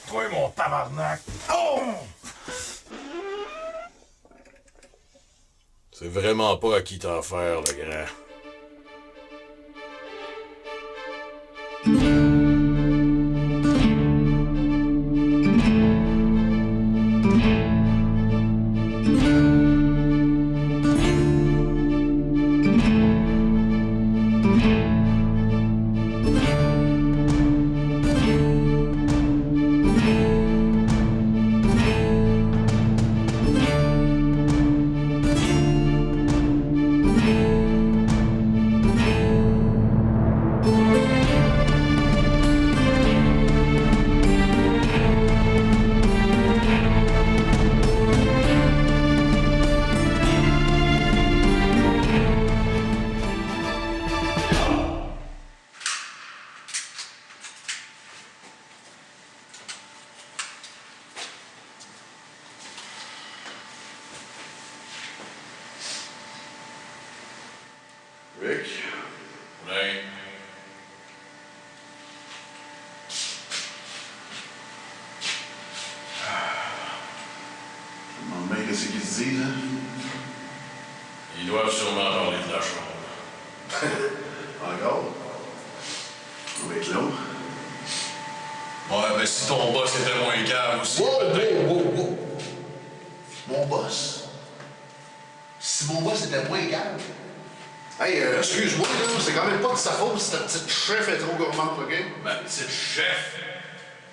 Toi, mon tabarnak! Oh! C'est vraiment pas à qui t'en faire, le grand. Rick? Ouais. Mon mec, qu'est-ce qu'ils se disent, hein? Ils doivent sûrement parler de la chambre. Encore? Avec l'autre? Ouais, mais si ton boss était moins calme aussi. Wow! Mon boss? Si mon boss était moins égal. Hey, excuse-moi, là, c'est quand même pas de sa faute si ta petite chef est trop gourmande, OK? Ma petite chef,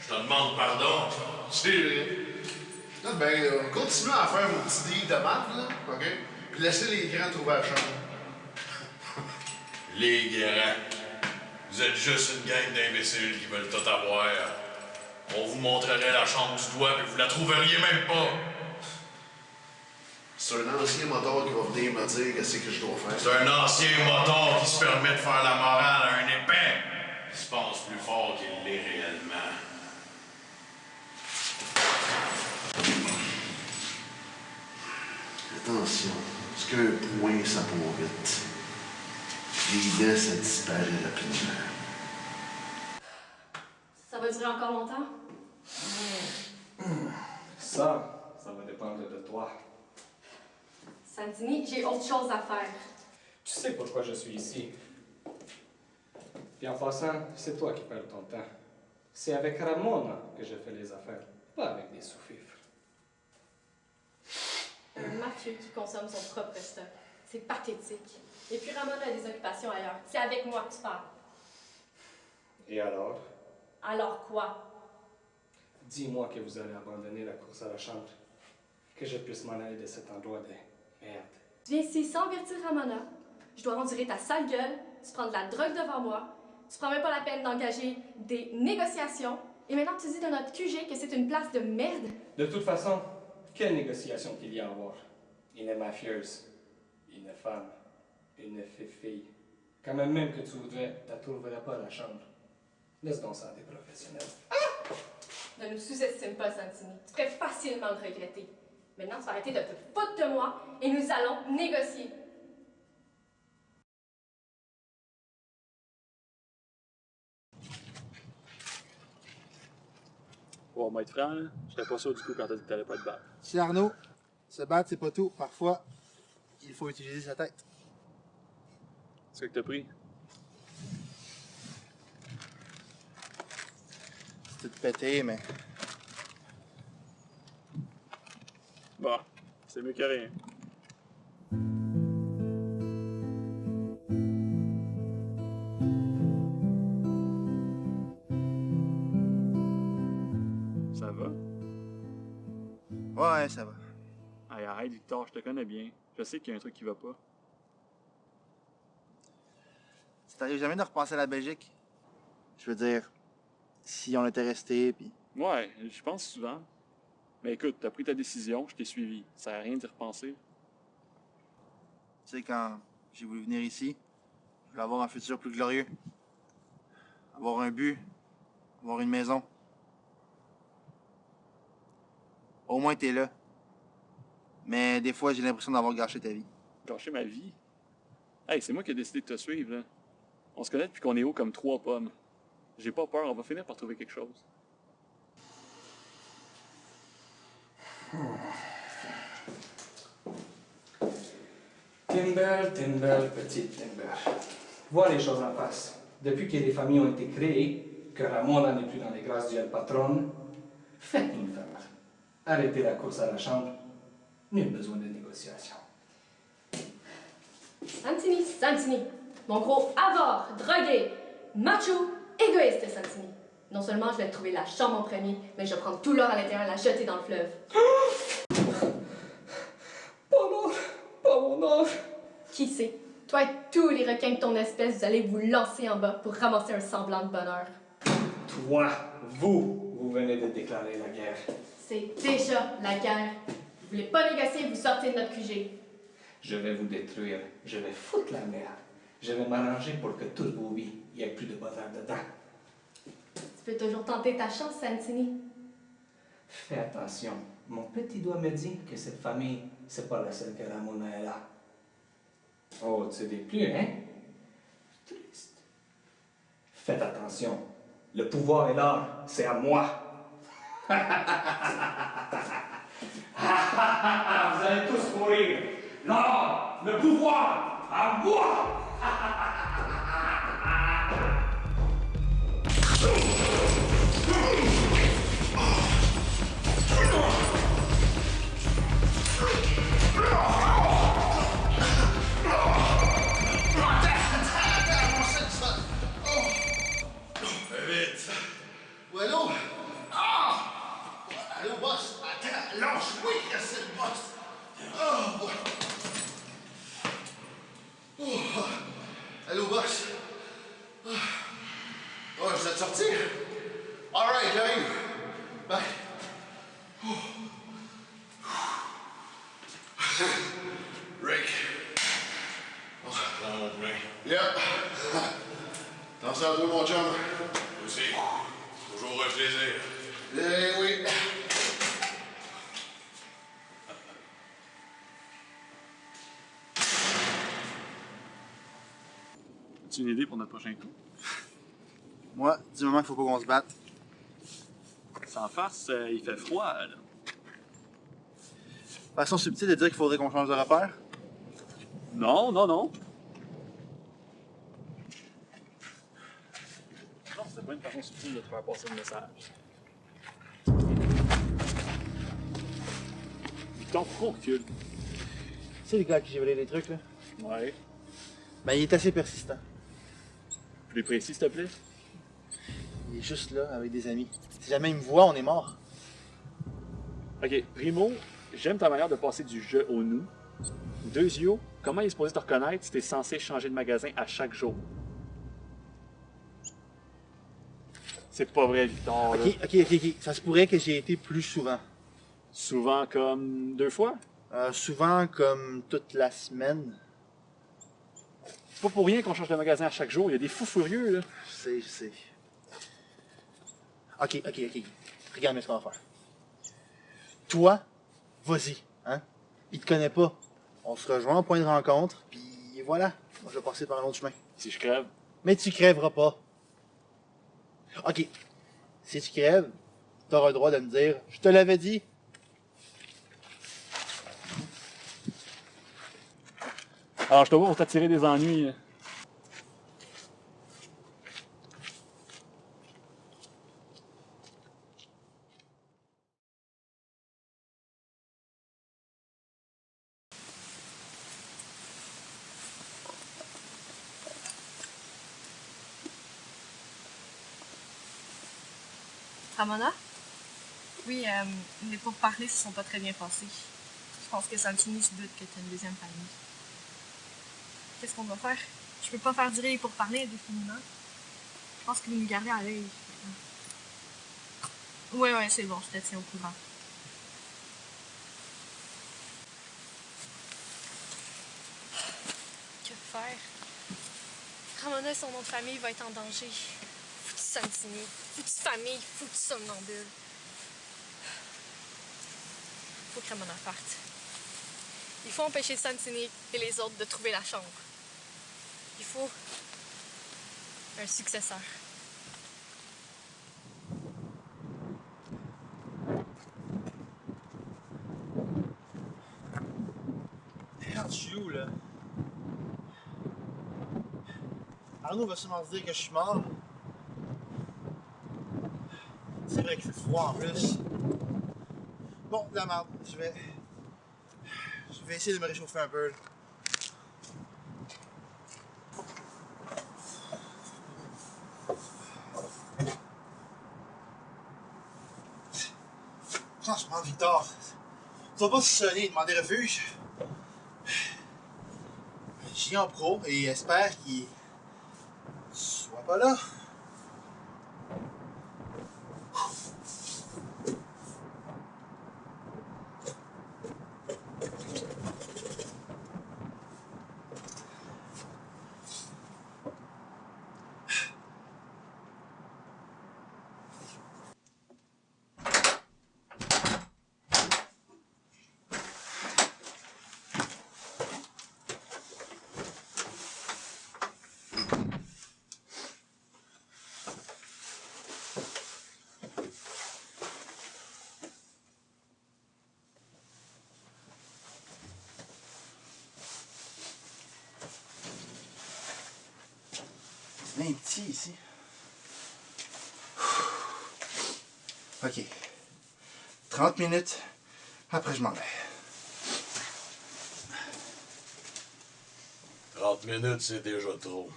je te demande pardon. C'est vrai. Non, ben, continuez à faire vos petits deals de maths, là, OK? Puis laissez les grands trouver la chambre. Les grands, vous êtes juste une gang d'imbéciles qui veulent tout avoir. On vous montrerait la chambre du doigt, mais vous la trouveriez même pas. C'est un ancien moteur qui va venir me dire qu'est-ce que je dois faire. C'est un ancien moton qui se permet de faire la morale à un épais. Il se pense plus fort qu'il l'est réellement. Attention, parce qu'un point, ça part vite. Les dents, ça disparaît rapidement. Ça va durer encore longtemps? Ça va dépendre de toi. Santini, j'ai autre chose à faire. Tu sais pourquoi je suis ici. Puis en passant, c'est toi qui perds ton temps. C'est avec Ramona que je fais les affaires, pas avec des sous-fifres. Un mafieux qui consomme son propre stock. C'est pathétique. Et puis Ramona a des occupations ailleurs. C'est avec moi que tu parles. Et alors? Alors quoi? Dis-moi que vous allez abandonner la course à la chambre. Que je puisse m'en aller de cet endroit de merde. Tu viens ici sans avertir Ramona. Je dois endurer ta sale gueule. Tu prends de la drogue devant moi. Tu prends même pas la peine d'engager des négociations. Et maintenant tu dis de notre QG que c'est une place de merde. De toute façon, quelle négociation qu'il y a à avoir? Une mafieuse, une femme, une fille. Quand même que tu voudrais, tu ne trouverais pas la chambre. Laisse donc ça à des professionnels. Ne nous sous-estime pas, Santini. Tu pourrais facilement le regretter. Maintenant, tu vas arrêter de te foutre de moi et nous allons négocier. Bon, on va être franc, là. J'étais pas sûr du coup quand t'as dit que t'allais pas te battre. Si Arnaud, se battre, c'est pas tout. Parfois, il faut utiliser sa tête. C'est quoi que t'as pris? C'est tout pété, mais Bon, c'est mieux que rien. Ça va? ouais, ça va. Hey, arrête, Victor, je te connais bien. Je sais qu'il y a un truc qui va pas. Ça t'arrive jamais de repenser à la Belgique? Je veux dire, si on était resté, puis Ouais, je pense souvent. Mais écoute, t'as pris ta décision, je t'ai suivi. Ça sert à rien d'y repenser. tu sais, quand j'ai voulu venir ici, je voulais avoir un futur plus glorieux. Avoir un but, avoir une maison. Au moins, t'es là. Mais des fois, j'ai l'impression d'avoir gâché ta vie. Gâcher ma vie? Hey, c'est moi qui ai décidé de te suivre, là. On se connaît depuis qu'on est haut comme 3 pommes. J'ai pas peur, on va finir par trouver quelque chose. Timber, petite Timber. Vois les choses en face. Depuis que les familles ont été créées, que Ramona n'est plus dans les grâces du El Patron, faites-nous une faveur. Arrêtez la course à la chambre. Nul besoin de négociation. Santini, Santini. Mon gros avare, drogué, macho, égoïste, Santini. Non seulement je vais te trouver la chambre en premier, mais je vais prendre tout l'or à l'intérieur et la jeter dans le fleuve. Pas l'or, pas mon or. Qui sait? Toi et tous les requins de ton espèce, vous allez vous lancer en bas pour ramasser un semblant de bonheur. Toi, vous venez de déclarer la guerre. C'est déjà la guerre. Vous voulez pas négocier, vous sortez de notre QG. Je vais vous détruire. Je vais foutre la merde. Je vais m'arranger pour que toutes vos vies, il n'y ait plus de bonheur dedans. Tu peux toujours tenter ta chance, Santini. Fais attention. Mon petit doigt me dit que cette famille, c'est pas la seule que Ramona est là. Oh, tu sais des plus, hein? Triste. Faites attention. Le pouvoir et l'or, c'est à moi. Vous allez tous mourir. L'or, le pouvoir, à moi. Vite! Ouais, allô? Ah! Allô, boss? Attends, lâche-moi, c'est le boss! Oh, ouais. Oh. Allô, boss? Oh, vous êtes sorti? Alright, j'arrive. Bye. Rick! On s'en prend, mon poulain. Yep. Attention à toi, mon chum. Aussi. Toujours un plaisir. Eh oui. As-tu une idée pour notre prochain coup? Moi, du moment qu'il faut pas qu'on se batte. Sans farce, il fait froid, là. Façon subtile de dire qu'il faudrait qu'on change de repère. Non. Non, c'est pas une façon subtile de te faire passer le message. Il t'en faut que tu Tu sais, les gars à qui j'ai volé les trucs, là? Ouais. Ben, il est assez persistant. Plus précis, s'il te plaît? Il est juste là, avec des amis. Si jamais il me voit, on est mort. Ok, Primo, j'aime ta manière de passer du je au nous. Deuxio, comment il est supposé te reconnaître si t'es censé changer de magasin à chaque jour? C'est pas vrai, Victor. là. Ok. Ça se pourrait que j'ai été plus souvent. Souvent comme 2 fois? Souvent comme toute la semaine. C'est pas pour rien qu'on change de magasin à chaque jour, il y a des fous furieux, là. Je sais. Ok. Regarde ce qu'on va faire. Toi, vas-y, hein? Il te connaît pas. On se rejoint au point de rencontre, puis voilà. Moi, je vais passer par un autre chemin. Si je crève. Mais tu crèveras pas. Ok. Si tu crèves, t'auras le droit de me dire « Je te l'avais dit ». Alors, je te vois pour t'attirer des ennuis. Ramona? Oui, les pourparlers se sont pas très bien passés. Je pense que Santini se doute que t'as une deuxième famille. Qu'est-ce qu'on va faire? Je peux pas faire durer les pourparlers indéfiniment. Je pense que vous nous gardez à l'œil. Ouais, c'est bon, je te tiens au courant. Que faire? Ramona et son nom de famille va être en danger. Foutu Santini, foutu famille, foutu somnambule. Faut que Ramona parte. Il faut empêcher Santini et les autres de trouver la chambre. Il faut Un successeur. Merde, je suis où, là? Arnaud va sûrement se dire que je suis mort. C'est vrai qu'il fait froid en plus. Bon, de la merde. Je vais essayer de me réchauffer un peu. Là. Franchement, Victor, tu vas pas sonner et demander refuge. J'y en pro et espère qu'il soit pas là. C'est bien petit ici. Ok. 30 minutes. Après, je m'en vais. 30 minutes, c'est déjà trop.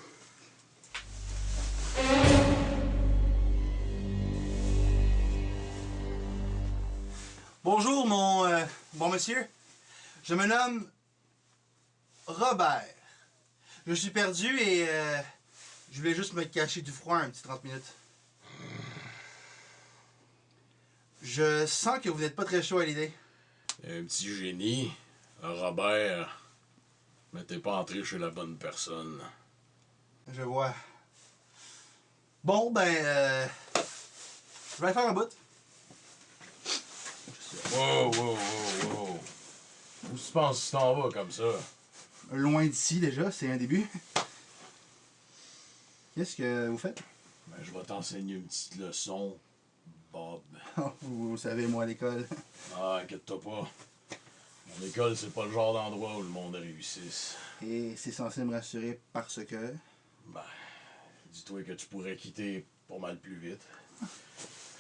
Bonjour, mon bon monsieur. Je me nomme Robert. Je suis perdu et je voulais juste me cacher du froid un petit 30 minutes. Je sens que vous n'êtes pas très chaud à l'idée. Un petit génie. Robert, mais t'es pas entré chez la bonne personne. Je vois. Bon, ben, je vais aller faire un bout. Wow. Où tu penses que tu t'en vas comme ça? Loin d'ici déjà, c'est un début. Qu'est-ce que vous faites? Ben, je vais t'enseigner une petite leçon, Bob. Oh, vous savez, moi, à l'école. Ah, inquiète-toi pas. Mon école, c'est pas le genre d'endroit où le monde réussisse. Et c'est censé me rassurer parce que... Ben, dis-toi que tu pourrais quitter pas mal plus vite.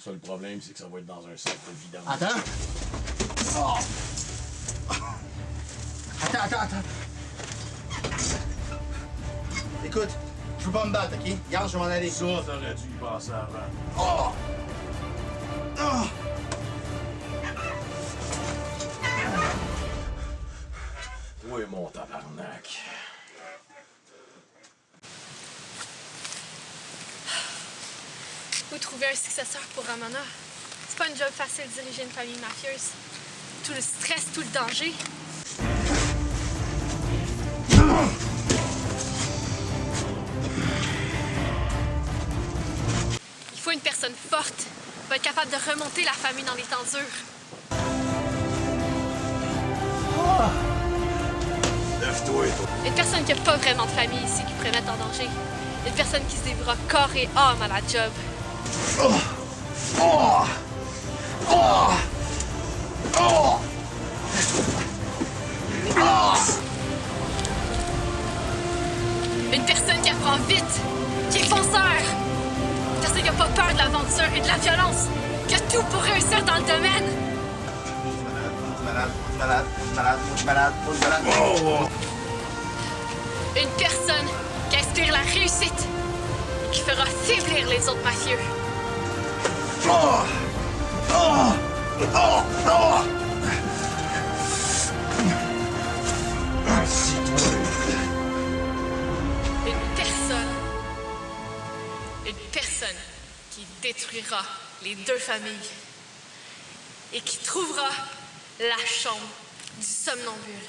Ça, le problème, c'est que ça va être dans un sac de vidange. Attends! Oh. Attends! Écoute, je veux pas me battre, ok? Regarde, je vais m'en aller. Ça, t'aurais dû y penser avant. Oh! Oh! Oui, mon tabarnak. Où trouver un successeur pour Ramona? C'est pas une job facile de diriger une famille mafieuse. Tout le stress, tout le danger. Il faut une personne forte qui va être capable de remonter la famille dans les temps durs. Lève-toi, toi. Une personne qui n'a pas vraiment de famille ici qui pourrait mettre en danger. Une personne qui se dévouera corps et âme à la job. Une personne qui apprend vite, qui est fonceur. Une personne qui n'a pas peur de l'aventure et de la violence, qui a tout pour réussir dans le domaine. Une personne qui inspire la réussite et qui fera faiblir les autres mafieux. Une personne qui détruira les deux familles et qui trouvera la chambre du somnambule.